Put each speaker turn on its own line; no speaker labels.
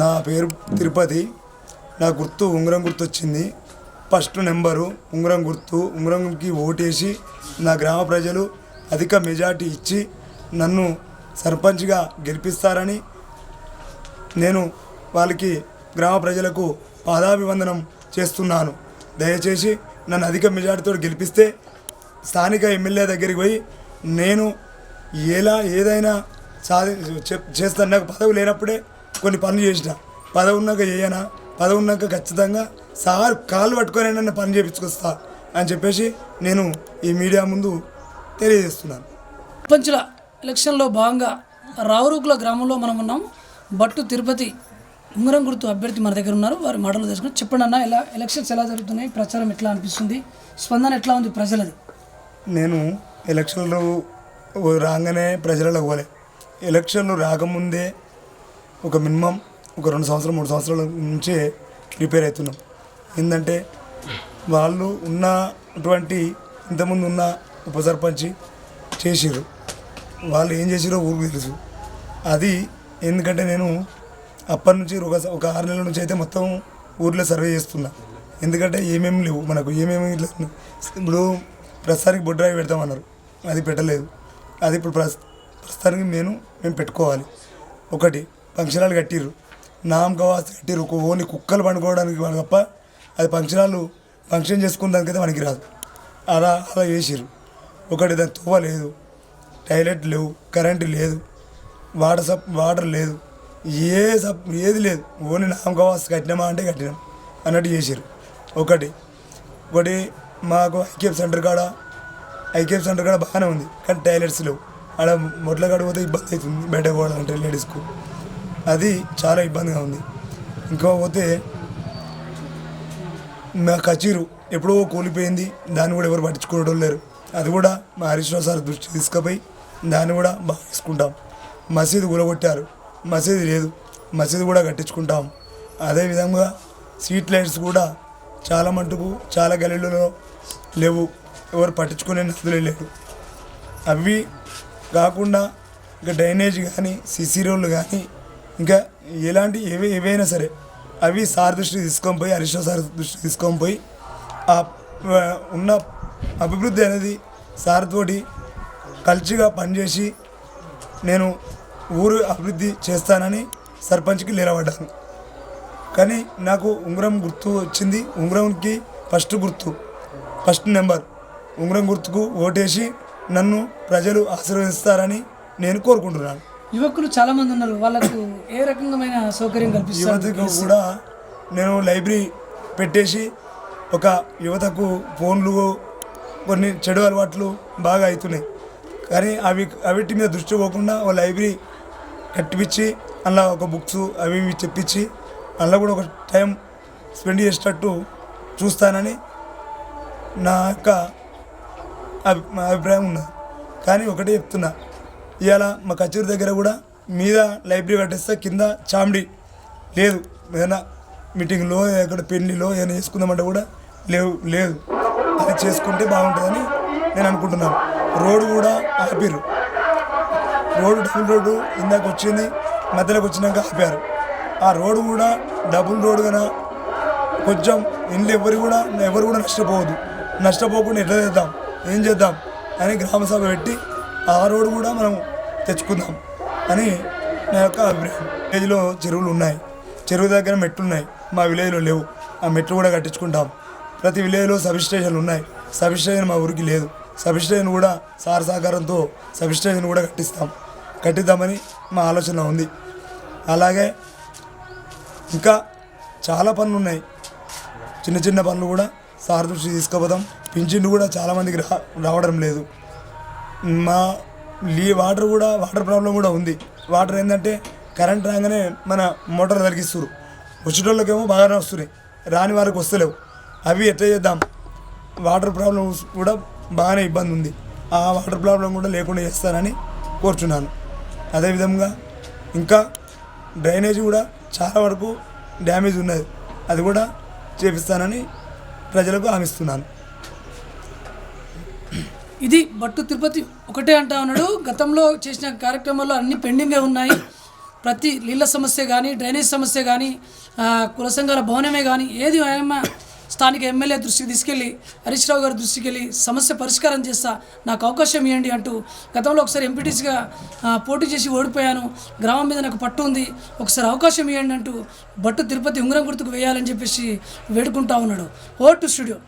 నా పేరు తిరుపతి. నా గుర్తు ఉంగరం గుర్తు వచ్చింది. ఫస్ట్ నెంబరు ఉంగరం గుర్తు. ఉంగరంకి ఓటేసి నా గ్రామ ప్రజలు అధిక మెజార్టీ ఇచ్చి నన్ను సర్పంచ్గా గెలిపిస్తారని నేను వాళ్ళకి గ్రామ ప్రజలకు పాదాభివందనం చేస్తున్నాను. దయచేసి నన్ను అధిక మెజార్టీతో గెలిపిస్తే స్థానిక ఎమ్మెల్యే దగ్గరికి పోయి నేను ఏదైనా చేస్తాను. నాకు పదవి లేనప్పుడే కొన్ని పనులు చేసిన, పదవి ఉన్నాక చేయనా, పదవి ఉన్నాక ఖచ్చితంగా సార్ కాళ్ళు పట్టుకొని నన్ను పని చేయించుకొస్తా అని చెప్పేసి నేను ఈ మీడియా ముందు తెలియజేస్తున్నాను.
సర్పంచుల ఎలక్షన్లో భాగంగా రావురుకుల గ్రామంలో మనం ఉన్నాం. బట్టు తిరుపతి ఉంగరం గుర్తు అభ్యర్థి మన దగ్గర ఉన్నారు. వారి మాటలు తెలుసుకుని చెప్పండి అన్న, ఎలా ఎలక్షన్స్ ఎలా జరుగుతున్నాయి, ప్రచారం ఎట్లా అనిపిస్తుంది, స్పందన ఎట్లా ఉంది ప్రజలది?
నేను ఎలక్షన్లు రాగానే ప్రజలకు పోలే. ఎలక్షన్లు రాకముందే ఒక మినిమం ఒక 2 సంవత్సరాలు 3 సంవత్సరాల నుంచే ప్రిపేర్ అవుతున్నాం. ఏంటంటే వాళ్ళు ఉన్నటువంటి ఇంతకుముందు ఉన్న ఉప సర్పంచ్ చేసిర్రు, వాళ్ళు ఏం చేసిరో ఊరికి తెలుసు. అది ఎందుకంటే నేను అప్పటి నుంచి ఒక 6 నెలల నుంచి అయితే మొత్తం ఊర్లో సర్వే చేస్తున్నా. ఎందుకంటే ఏమేమి లేవు మనకు, ఏమేమి ఇప్పుడు ప్రస్తుతానికి బొడ్రాయి పెడతామన్నారు, అది పెట్టలేదు. అది ఇప్పుడు ప్రస్తుతానికి మేము పెట్టుకోవాలి. ఒకటి ఫంక్షనాలు కట్టిర్రు, నామకవాస్త కట్టిర్రు, ఓన్లీ కుక్కలు పండుకోవడానికి తప్ప అది ఫంక్షన్ చేసుకునేదానికైతే మనకి రాదు. అలా చేసిర్రు. ఒకటి దాని తువ్వ లేదు, టాయిలెట్ లేవు, కరెంటు లేదు, వాటర్ లేదు, ఏది లేదు. ఓన్లీ నామకవాస్త కట్టినామా అంటే కట్టినాం అన్నట్టు చేసిర్రు. ఒకటి మాకు ఐకేఎఫ్ సెంటర్ కాడ బాగానే ఉంది, కానీ టాయిలెట్స్ లేవు. ఆడ మొట్ల కాడిపోతే ఇబ్బంది అవుతుంది బయటకు పోవాలంటే లేడీస్కు, అది చాలా ఇబ్బందిగా ఉంది. ఇంకా పోతే మా కచీరు ఎప్పుడో కూలిపోయింది, దాన్ని కూడా ఎవరు పట్టించుకోవడం లేరు. అది కూడా మా హరీష్ రావు సార్ దృష్టి తీసుకుపోయి దాన్ని కూడా బాగా తీసుకుంటాం. మసీదు కూలగొట్టారు, మసీదు లేదు, మసీదు కూడా కట్టించుకుంటాం. అదేవిధంగా స్ట్రీట్ లైట్స్ కూడా చాలా మటుకు చాలా గల్లీలలో లేవు, ఎవరు పట్టించుకునే నదులే లేవు. అవి కాకుండా ఇంకా డ్రైనేజ్ కానీ సిసి రోడ్లు కానీ ఇంకా ఎలాంటి ఏవైనా సరే అవి సార్ దృష్టి తీసుకొని పోయి, హరీష్ రావు సార్ దృష్టి తీసుకొని పోయి ఉన్న అభివృద్ధి అనేది సార్ తోటి కలిసిగా పనిచేసి నేను ఊరు అభివృద్ధి చేస్తానని సర్పంచ్కి నిలబడ్డాను. కానీ నాకు ఉంగరం గుర్తు వచ్చింది. ఉంగరంకి ఫస్ట్ నెంబర్ ఉంగరం గుర్తుకు ఓటేసి నన్ను ప్రజలు ఆశీర్వదిస్తారని నేను కోరుకుంటున్నాను.
యువకులు చాలా మంది ఉన్నారు, వాళ్ళకు ఏ రకమైన సౌకర్యం కల్పిస్తారు?
యువతకు కూడా నేను లైబ్రరీ పెట్టేసి ఒక యువతకు ఫోన్లు కొన్ని చెడు అలవాట్లు బాగా అవుతున్నాయి, కానీ అవిటి మీద దృష్టి పోకుండా ఒక లైబ్రరీ కట్టిపించి అందులో ఒక బుక్స్ అవి చెప్పించి అందులో కూడా ఒక టైం స్పెండ్ చేసేటట్టు చూస్తానని నా యొక్క అభిప్రాయం ఉన్నది. కానీ ఒకటే చెప్తున్నా, ఇవాళ మా కచేరీ దగ్గర కూడా మీద లైబ్రరీ కట్టేస్తే కింద చామిడి లేదు. ఏదైనా మీటింగ్లో ఎక్కడ పెళ్ళిలో ఏదైనా చేసుకుందామంటే కూడా లేదు. అది చేసుకుంటే బాగుంటుందని నేను అనుకుంటున్నాను. రోడ్డు కూడా ఆపారు, డబుల్ రోడ్డు ఇందాక వచ్చింది, మధ్యలోకి వచ్చినాక ఆపారు. ఆ రోడ్డు కూడా డబుల్ రోడ్డు కన్నా కొంచెం ఇండ్లు ఎవరు కూడా నష్టపోకుండా ఎట్లా ఏం చేద్దాం అని గ్రామ సభ పెట్టి ఆ రోడ్డు కూడా మనం తెచ్చుకుందాం అని నా యొక్క అభిప్రాయం. విలేజ్లో చెరువులు ఉన్నాయి, చెరువు దగ్గర మెట్లు ఉన్నాయి, మా విలేజ్లో లేవు. ఆ మెట్లు కూడా కట్టించుకుంటాం. ప్రతి విలేజ్లో సబ్స్టేషన్లు ఉన్నాయి, సబ్స్టేషన్ మా ఊరికి లేదు. సబ్స్టేషన్ కూడా సార్ సహకారంతో సబ్స్టేషన్ కూడా కట్టిద్దామని మా ఆలోచన ఉంది. అలాగే ఇంకా చాలా పనులు ఉన్నాయి, చిన్న పనులు కూడా సార్ దృష్టి తీసుకుపోతాం. పింఛన్లు కూడా చాలామందికి రావడం లేదు. మా వాటర్ ప్రాబ్లం కూడా ఉంది. వాటర్ ఏంటంటే కరెంట్ రాగానే మన మోటార్ తలిగిస్తారు, వచ్చేటోళ్ళకేమో బాగానే వస్తున్నాయి, రాని వారికి వస్తలేవు. అవి ఎట్లా చేద్దాం? వాటర్ ప్రాబ్లమ్స్ కూడా బాగానే ఇబ్బంది ఉంది. ఆ వాటర్ ప్రాబ్లం కూడా లేకుండా చేస్తానని కోరుచున్నాను. అదేవిధంగా ఇంకా డ్రైనేజ్ కూడా చాలా వరకు డ్యామేజ్ ఉన్నది, అది కూడా చేపిస్తానని ప్రజలకు హామీస్తున్నాను.
ఇది బట్టు తిరుపతి ఒకటే అంటా ఉన్నాడు. గతంలో చేసిన కార్యక్రమాల్లో అన్ని పెండింగే ఉన్నాయి. ప్రతి నీళ్ళ సమస్య కానీ డ్రైనేజ్ సమస్య కానీ కుల సంఘాల భవనమే కానీ ఏది ఏమైనా స్థానిక ఎమ్మెల్యే దృష్టికి తీసుకెళ్ళి హరీష్ రావు గారి దృష్టికి వెళ్ళి సమస్య పరిష్కారం చేస్తా, నాకు అవకాశం ఇవ్వండి అంటూ గతంలో ఒకసారి ఎంపీటీసీగా పోటీ చేసి ఓడిపోయాను, గ్రామం మీద నాకు పట్టు ఉంది, ఒకసారి అవకాశం ఇవ్వండి అంటూ బట్టు తిరుపతి ఉంగరం గుర్తుకు వేయాలని చెప్పేసి వేడుకుంటా ఉన్నాడు. Vote studio.